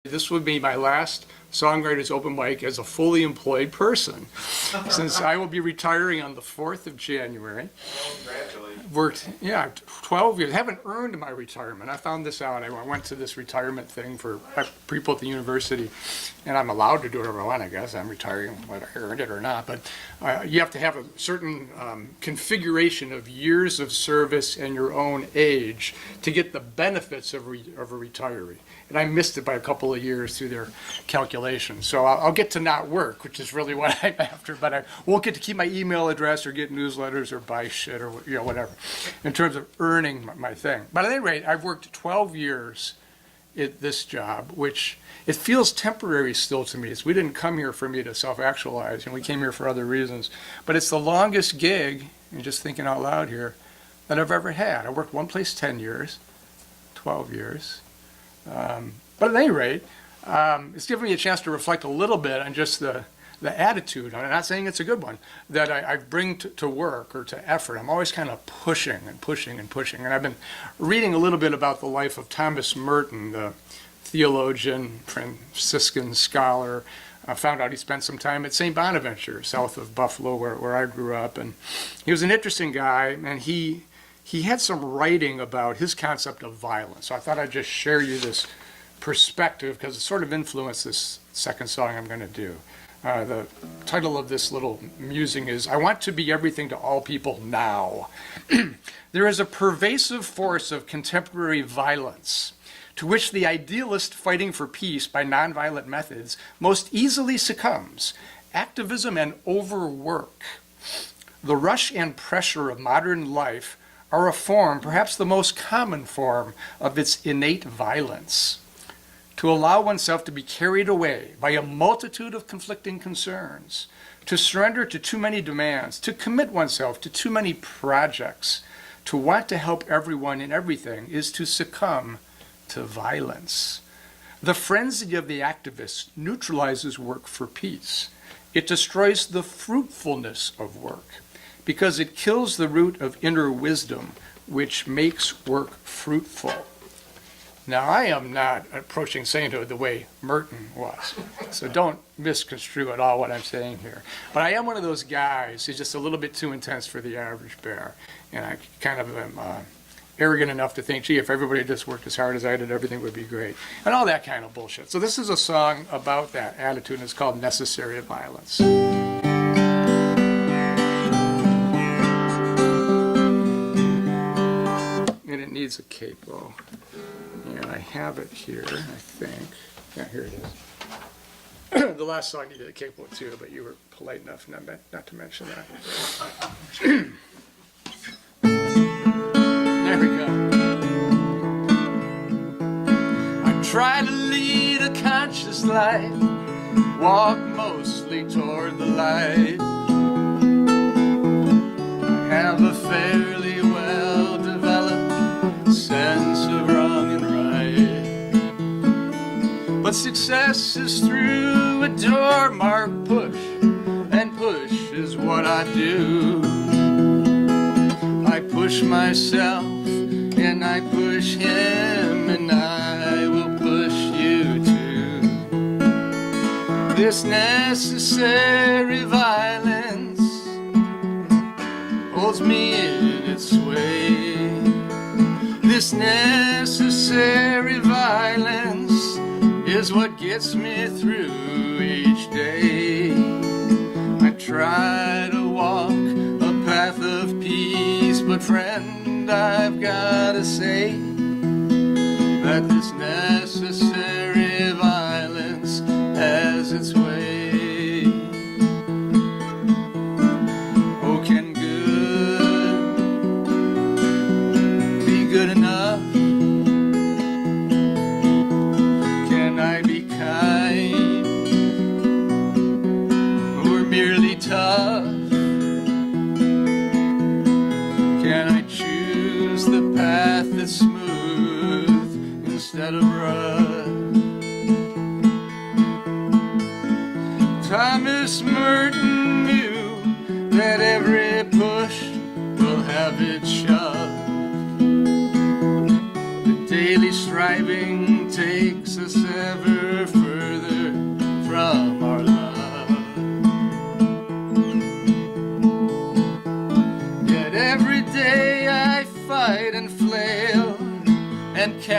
This would be my last Songwriters open mic as a fully employed person, since I will be retiring on the 4th of January. Oh, congratulations. Worked, 12 years. Haven't earned my retirement. I found this out. I went to this retirement thing for people at the university, and I'm allowed to do whatever I want, I guess. I'm retiring whether I earned it or not, but you have to have a certain configuration of years of service and your own age to get the benefits of a retiree. And I missed it by a couple of years through their calculations. So I'll get to not work, which is really what I'm after, but I won't get to keep my email address or get newsletters or buy shit or whatever in terms of earning my thing. But at any rate, I've worked 12 years at this job, which it feels temporary still to me. We didn't come here for me to self-actualize, and we came here for other reasons. But it's the longest gig, and just thinking out loud here, that I've ever had. I worked one place 10 years, 12 years. But at any rate, it's given me a chance to reflect a little bit on just the attitude, I'm not saying it's a good one, that I bring to work or to effort. I'm always kind of pushing and pushing and pushing. And I've been reading a little bit about the life of Thomas Merton, the theologian, Franciscan scholar. I found out he spent some time at St. Bonaventure, south of Buffalo, where I grew up. And he was an interesting guy, and he had some writing about his concept of violence. So I thought I'd just share you this perspective because it sort of influenced this second song I'm going to do. The title of this little musing is, I Want to Be Everything to All People Now. There is a pervasive force of contemporary violence to which the idealist fighting for peace by nonviolent methods most easily succumbs: activism and overwork. The rush and pressure of modern life are a form, perhaps the most common form, of its innate violence. To allow oneself to be carried away by a multitude of conflicting concerns, to surrender to too many demands, to commit oneself to too many projects, to want to help everyone and everything is to succumb to violence. The frenzy of the activist neutralizes work for peace. It destroys the fruitfulness of work because it kills the root of inner wisdom, which makes work fruitful. Now, I am not approaching sainthood the way Merton was, so don't misconstrue at all what I'm saying here. But I am one of those guys who's just a little bit too intense for the average bear, and I kind of am arrogant enough to think, gee, if everybody just worked as hard as I did, everything would be great, and all that kind of bullshit. So this is a song about that attitude, and it's called Necessary Violence. And it needs a capo. And I have it here, I think. Yeah, here it is. The last song needed a capo too, but you were polite enough not to mention that. There we go. I try to lead a conscious life, walk mostly toward the light. I have a fairly well-developed sense of wrong and right. But success is through a door marked push, and push is what I do. I push myself, and I push him, and I will push you too. This necessary violence holds me in its sway. This necessary violence is what gets me through each day. I try to walk a path of peace, but friend, I've gotta say that this necessary violence has its way. Oh, can good be good enough? Can I be kind or merely tough? Can I choose the path that's smooth instead of rough? Thomas Merton knew that every push will have its shove. The daily striving takes us ever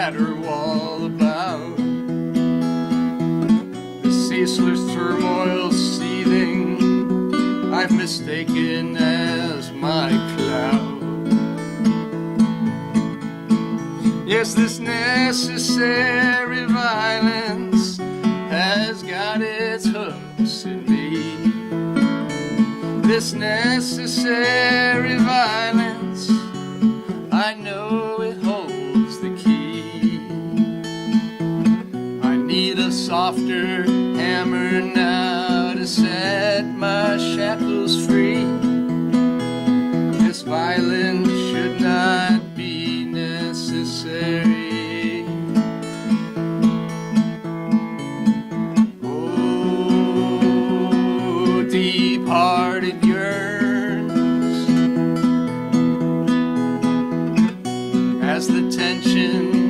matter all about. The ceaseless turmoil seething I've mistaken as my cloud. Yes, this necessary violence has got its hooks in me. This necessary violence, I know it holds the key. I need a softer hammer now to set my shackles free. This violence should not be necessary. Oh, deep-hearted yearns as the tension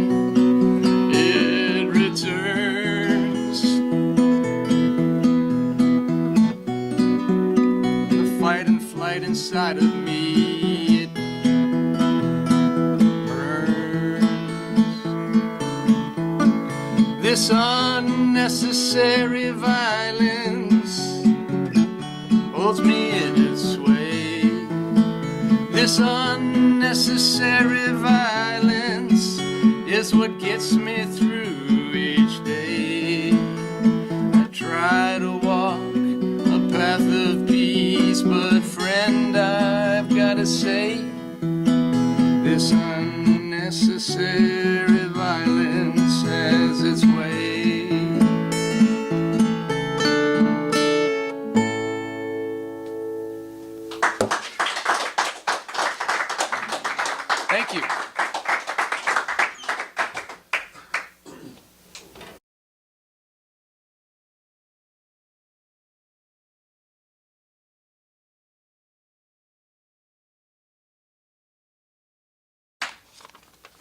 it returns. The fight and flight inside of me, it burns. This unnecessary violence holds me in its sway. This unnecessary violence is what gets me through each day. I try to walk a path of peace, but friend, I've gotta say, this unnecessary violence has its way. Thank you.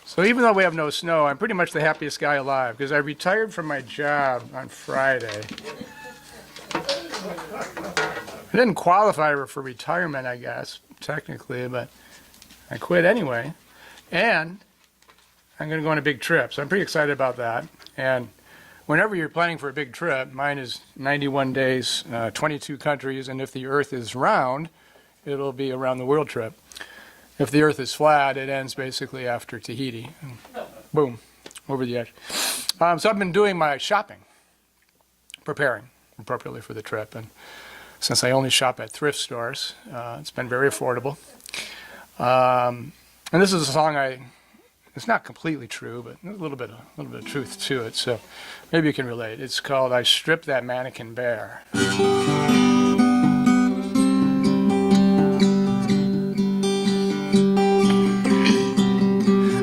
So even though we have no snow, I'm pretty much the happiest guy alive because I retired from my job on Friday. I didn't qualify for retirement, I guess, technically, but I quit anyway. And I'm going to go on a big trip, so I'm pretty excited about that. And whenever you're planning for a big trip, mine is 91 days, 22 countries, and if the Earth is round, it'll be a round the world trip. If the Earth is flat, it ends basically after Tahiti. Boom, over the edge. So I've been doing my shopping, preparing appropriately for the trip. And since I only shop at thrift stores, it's been very affordable. And this is a song it's not completely true, but a little bit of truth to it. So maybe you can relate. It's called "I Stripped That Mannequin Bare."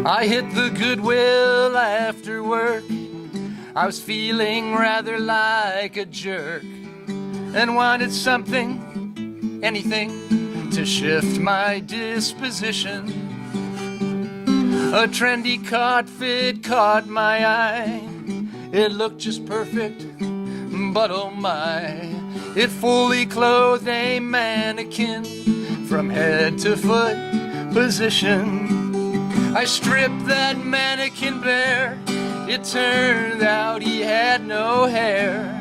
I hit the Goodwill after work. I was feeling rather like a jerk and wanted something, anything, to shift my disposition. A trendy cot fit caught my eye. It looked just perfect, but oh my, it fully clothed a mannequin from head to foot position. I stripped that mannequin bare. It turned out he had no hair.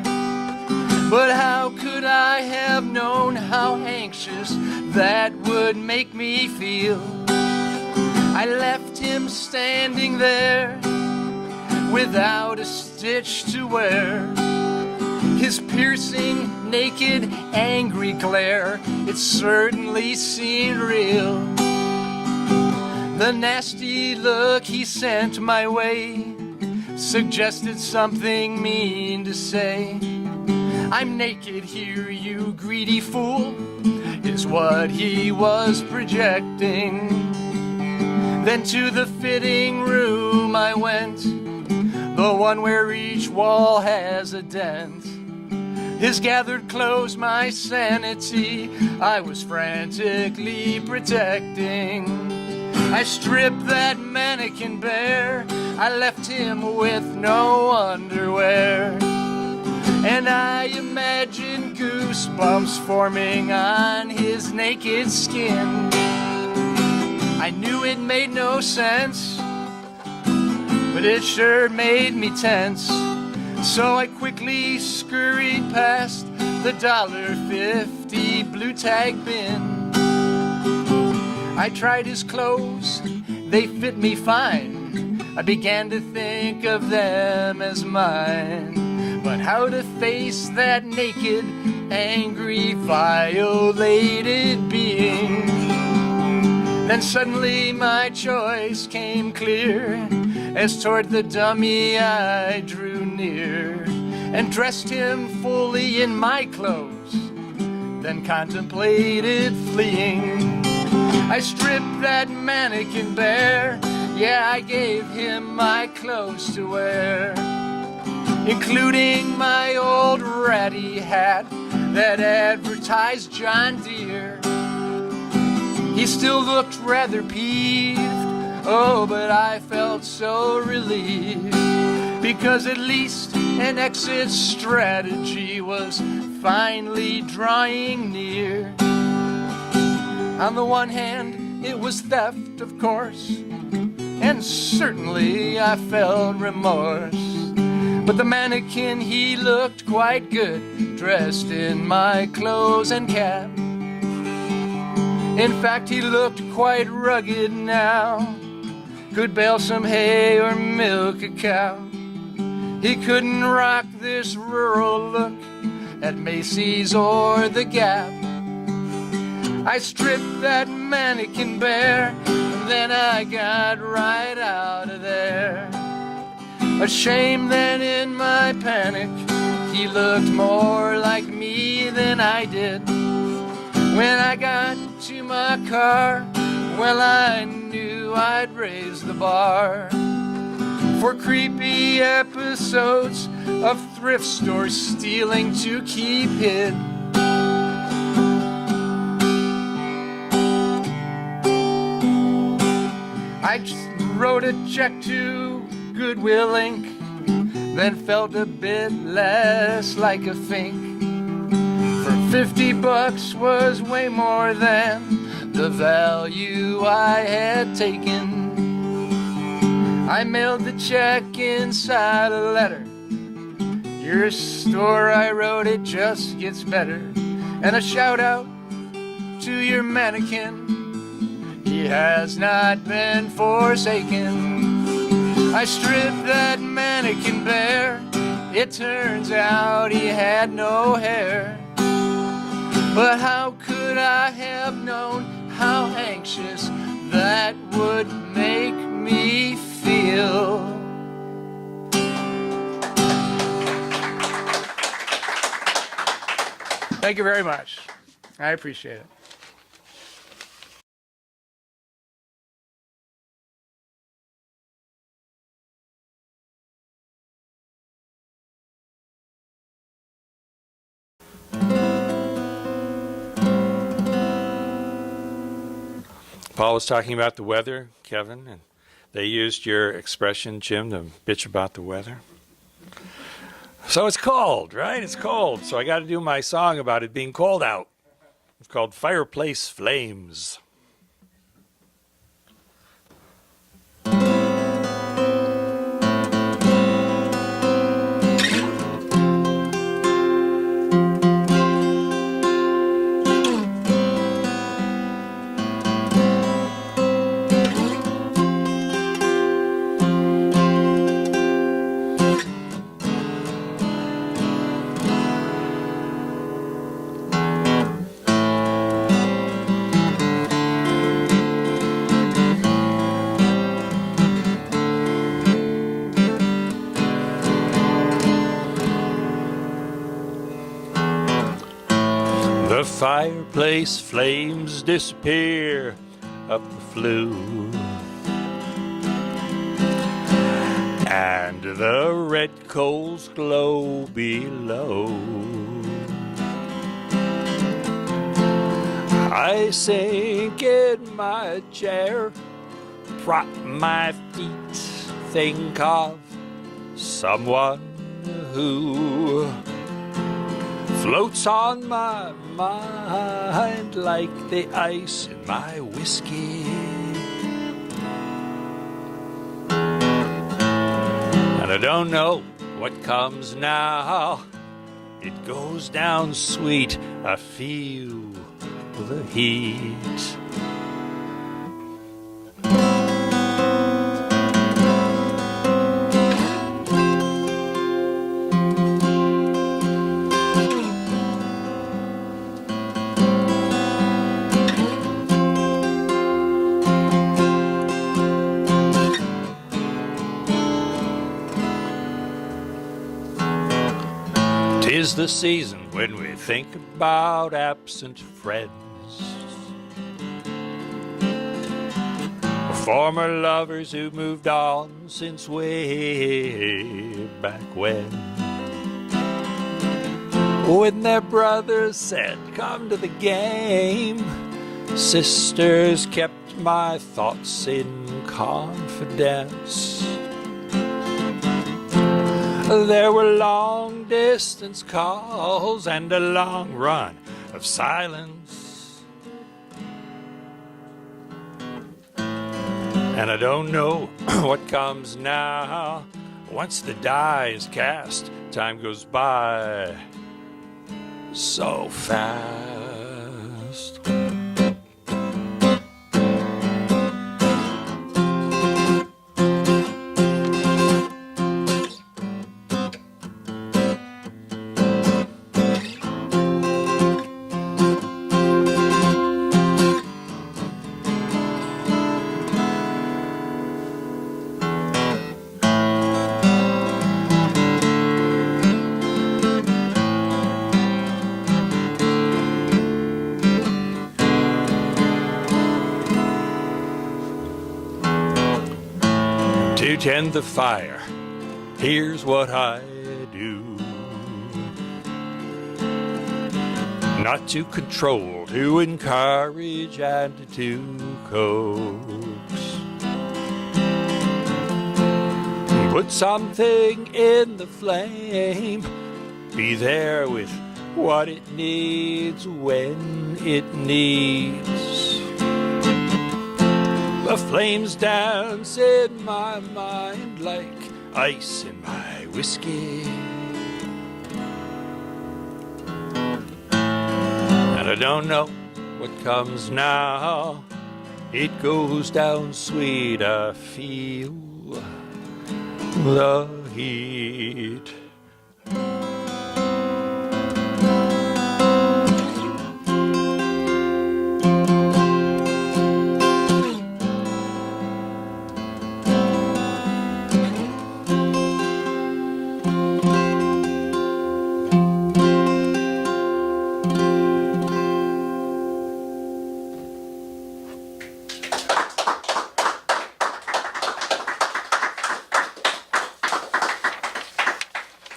But how could I have known how anxious that would make me feel? I left him standing there without a stitch to wear. His piercing, naked, angry glare, it certainly seemed real. The nasty look he sent my way suggested something mean to say. I'm naked here, you greedy fool, is what he was projecting. Then to the fitting room I went, the one where each wall has a dent. His gathered clothes, my sanity, I was frantically protecting. I stripped that mannequin bare. I left him with no underwear. And I imagined goosebumps forming on his naked skin. I knew it made no sense, but but it sure made me tense. So I quickly scurried past the $1.50 blue tag bin. I tried his clothes, they fit me fine. I began to think of them as mine. But how to face that naked, angry, violated being? Then suddenly my choice came clear, as toward the dummy I drew near and dressed him fully in my clothes, then contemplated fleeing. I stripped that mannequin bare, yeah, I gave him my clothes to wear, including my old ratty hat that advertised John Deere. He still looked rather peeved, oh, but I felt so relieved, because at least an exit strategy was finally drawing near. On the one hand, it was theft, of course, and certainly I felt remorse. But the mannequin, he looked quite good, dressed in my clothes and cap. In fact, he looked quite rugged now, could bale some hay or milk a cow. He couldn't rock this rural look at Macy's or the Gap. I stripped that mannequin bare, and then I got right out of there. A shame that in my panic he looked more like me than I did. When I got to my car, well, I knew I'd raise the bar for creepy episodes of thrift store stealing to keep hid. I just wrote a check to Goodwill Inc., then felt a bit less like a fink. For $50 was way more than the value I had taken. I mailed the check inside a letter. Your store, I wrote, it just gets better. And a shout out to your mannequin, he has not been forsaken. I stripped that mannequin bare, it turns out he had no hair. But how could I have known how anxious that would make me feel? Thank you very much. I appreciate it. Paul was talking about the weather, Kevin, and they used your expression, Jim, to bitch about the weather. So it's cold, right? It's cold. So I got to do my song about it being cold out. It's called Fireplace Flames. The fireplace flames disappear up the flue, and the red coals glow below. I sink in my chair, prop my feet, think of someone who floats on my mind like the ice in my whiskey. I don't know what comes now. It goes down sweet. I feel the heat. 'Tis the season when we think about absent friends, or former lovers who moved on since way back when their brothers said, "Come to the game," sisters kept my thoughts in confidence. There were long-distance calls and a long run of silence. And I don't know what comes now. Once the die is cast, time goes by so fast. To tend the fire, here's what I do. Not to control, to encourage and to coax. Put something in the flame, be there with what it needs when it needs. The flames dance in my mind like ice in my whiskey. And I don't know what comes now. It goes down sweet, I feel the heat.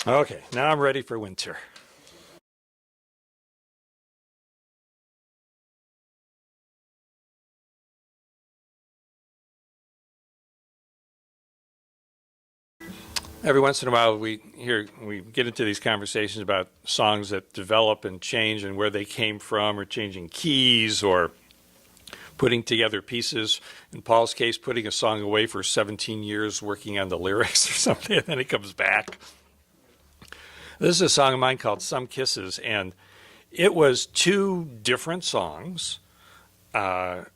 Okay, now I'm ready for winter. Every once in a while, we get into these conversations about songs that develop and change and where they came from, or changing keys, or putting together pieces. In Paul's case, putting a song away for 17 years, working on the lyrics or something, and then it comes back. This is a song of mine called Some Kisses, and it was two different songs, but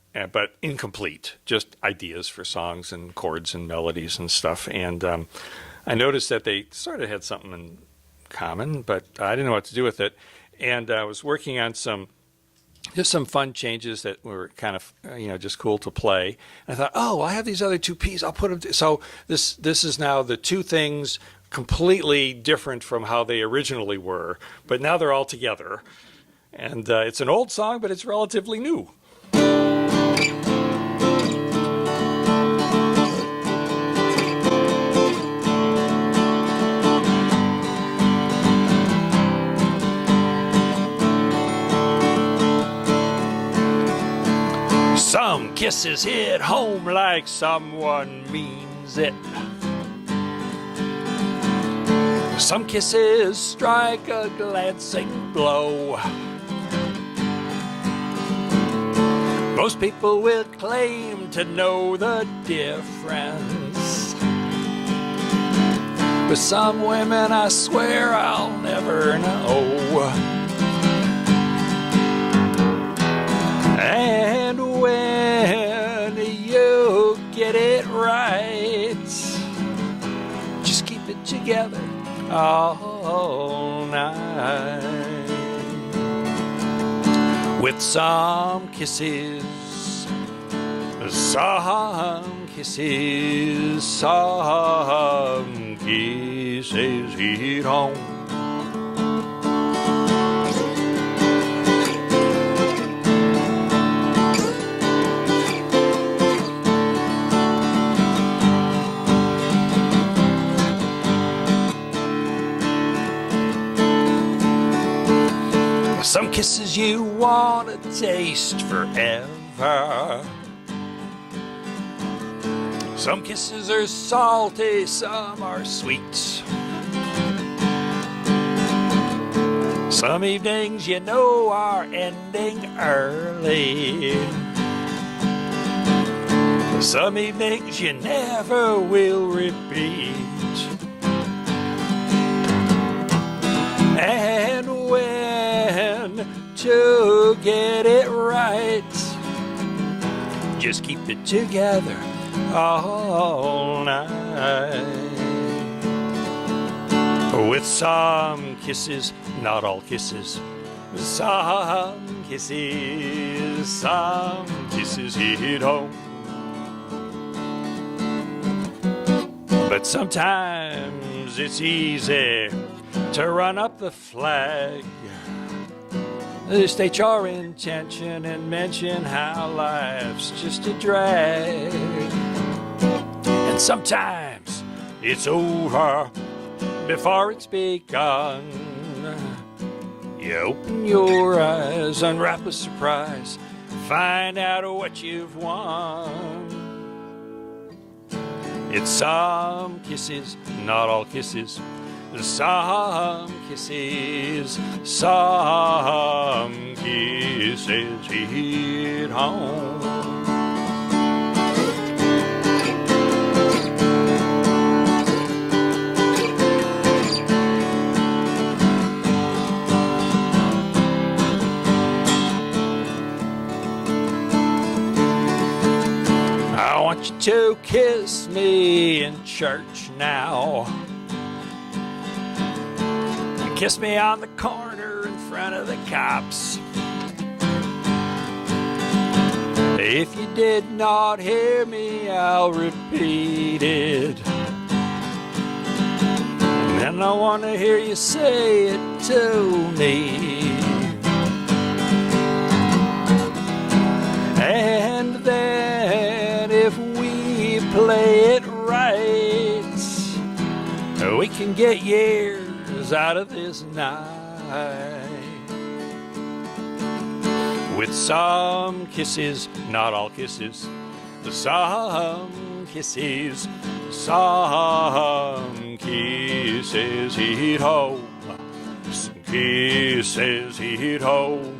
incomplete, just ideas for songs and chords and melodies and stuff. And I noticed that they sort of had something in common, but I didn't know what to do with it. And I was working on some fun changes that were kind of, just cool to play. And I thought, oh, I have these other two pieces. I'll put them. So this is now the two things completely different from how they originally were, but now they're all together. And it's an old song, but it's relatively new. Some kisses hit home like someone means it. Some kisses strike a glancing blow. Most people will claim to know the difference. But some women I swear I'll never know. And when you get it right, just keep it together all night. With some kisses, some kisses, some kisses hit home. Some kisses you want to taste forever. Some kisses are salty, some are sweet. Some evenings you know are ending early. Some evenings you never will repeat. And when to get it right, just keep it together all night. With some kisses, not all kisses, some kisses hit home. But sometimes it's easy to run up the flag, state your intention and mention how life's just a drag. And sometimes it's over before it's begun. You open your eyes, unwrap a surprise, find out what you've won. It's some kisses, not all kisses. Some kisses hit home. I want you to kiss me in church now. Kiss me on the corner in front of the cops. If you did not hear me, I'll repeat it. And I want to hear you say it to me. And then if we play it right, we can get years out of this night. With some kisses, not all kisses, some kisses hit home. Some kisses hit home.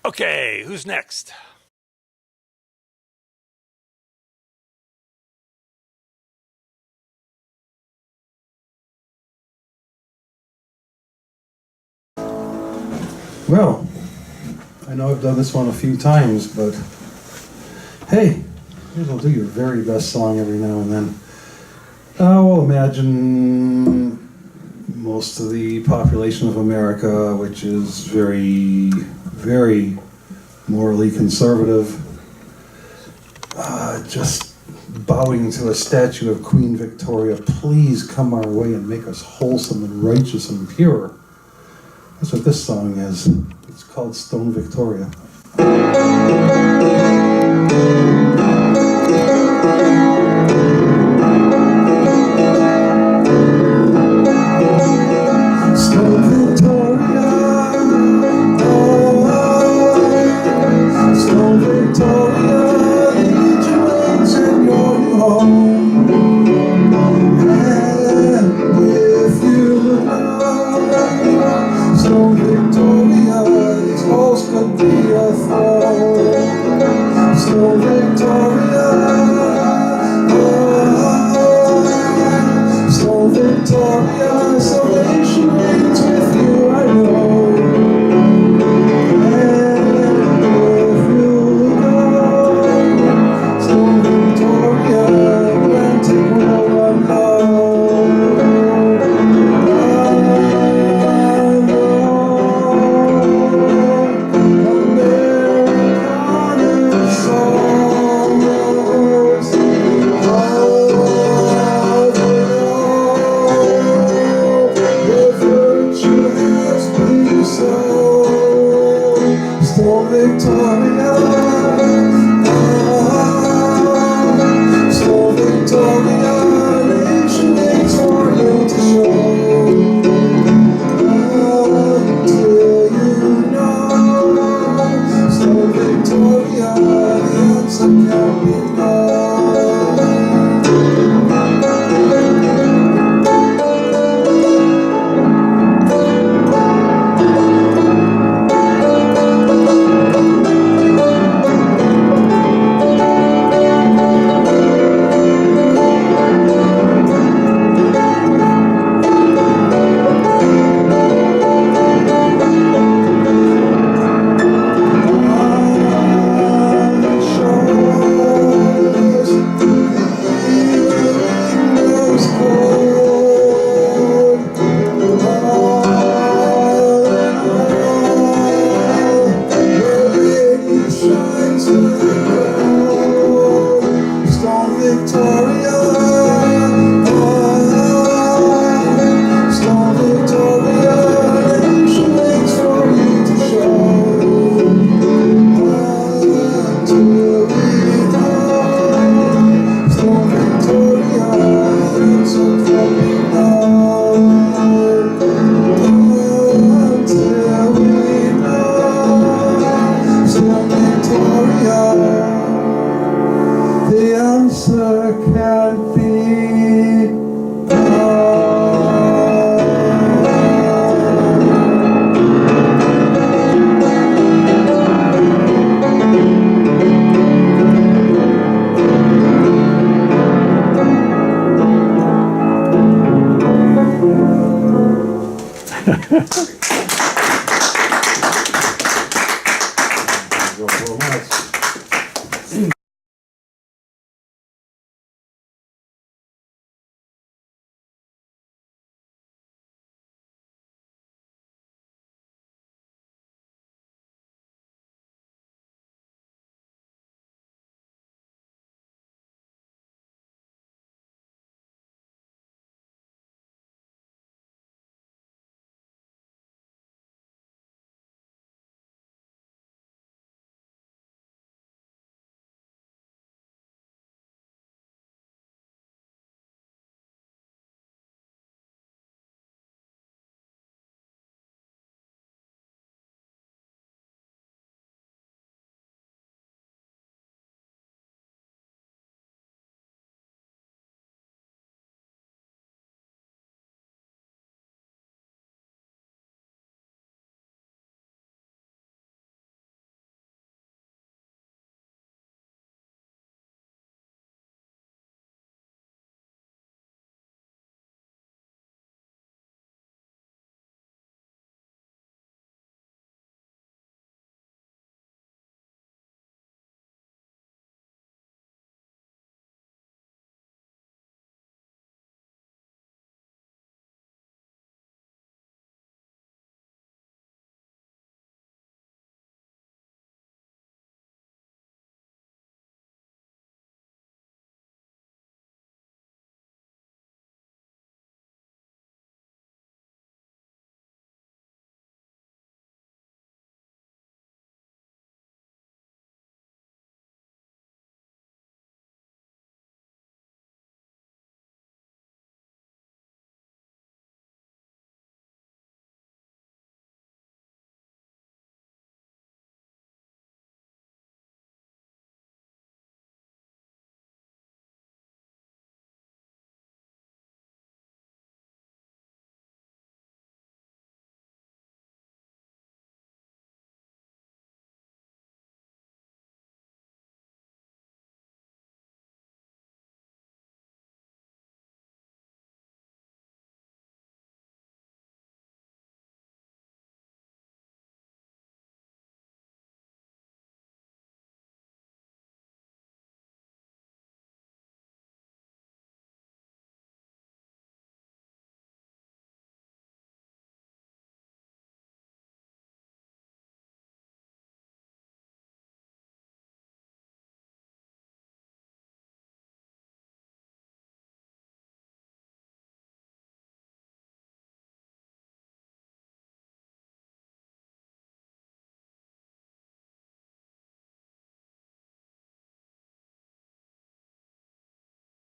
Okay, who's next? Well, I know I've done this one a few times, but hey, maybe I'll do your very best song every now and then. Well, imagine most of the population of America, which is very, very morally conservative, just bowing to a statue of Queen Victoria. Please come our way and make us wholesome and righteous and pure. That's what this song is. It's called Stone Victoria. Stone Victoria, oh, still victorious, still victorious. Salvation reigns with you, I know. Still Victoria, still Victoria, nation waits for you to show. Until you know, still Victoria, the answer can't be the answer can't be Thank you very much.